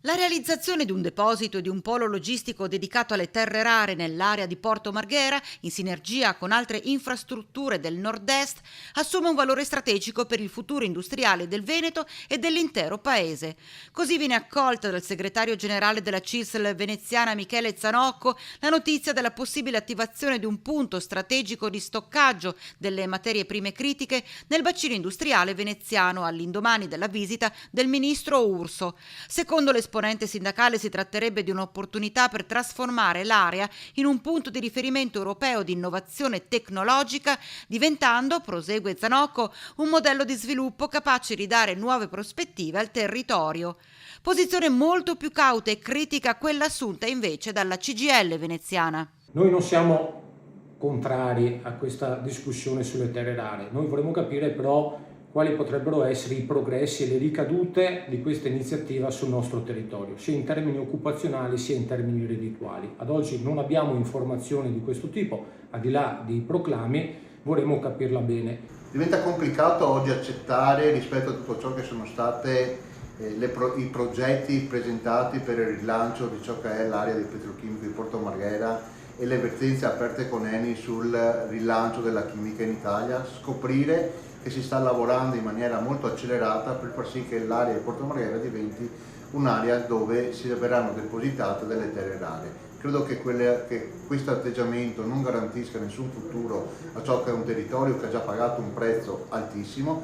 La realizzazione di un deposito e di un polo logistico dedicato alle terre rare nell'area di Porto Marghera, in sinergia con altre infrastrutture del nord-est, assume un valore strategico per il futuro industriale del Veneto e dell'intero paese. Così viene accolta dal segretario generale della CISL veneziana Michele Zanocco la notizia della possibile attivazione di un punto strategico di stoccaggio delle materie prime critiche nel bacino industriale veneziano all'indomani della visita del ministro Urso. Secondo l'esponente sindacale si tratterebbe di un'opportunità per trasformare l'area in un punto di riferimento europeo di innovazione tecnologica, diventando, prosegue Zanocco, un modello di sviluppo capace di dare nuove prospettive al territorio. Posizione molto più cauta e critica a quella assunta invece dalla CGIL veneziana. Noi non siamo contrari a questa discussione sulle terre rare, noi vorremmo capire però quali potrebbero essere i progressi e le ricadute di questa iniziativa sul nostro territorio, sia in termini occupazionali sia in termini reddituali. Ad oggi non abbiamo informazioni di questo tipo, al di là dei proclami, vorremmo capirla bene. Diventa complicato oggi accettare, rispetto a tutto ciò che sono state i progetti presentati per il rilancio di ciò che è l'area del petrochimico di Porto Marghera e le vertenze aperte con Eni sul rilancio della chimica in Italia, scoprire che si sta lavorando in maniera molto accelerata per far sì che l'area di Porto Marghera diventi un'area dove si verranno depositate delle terre rare. Credo che questo atteggiamento non garantisca nessun futuro a ciò che è un territorio che ha già pagato un prezzo altissimo.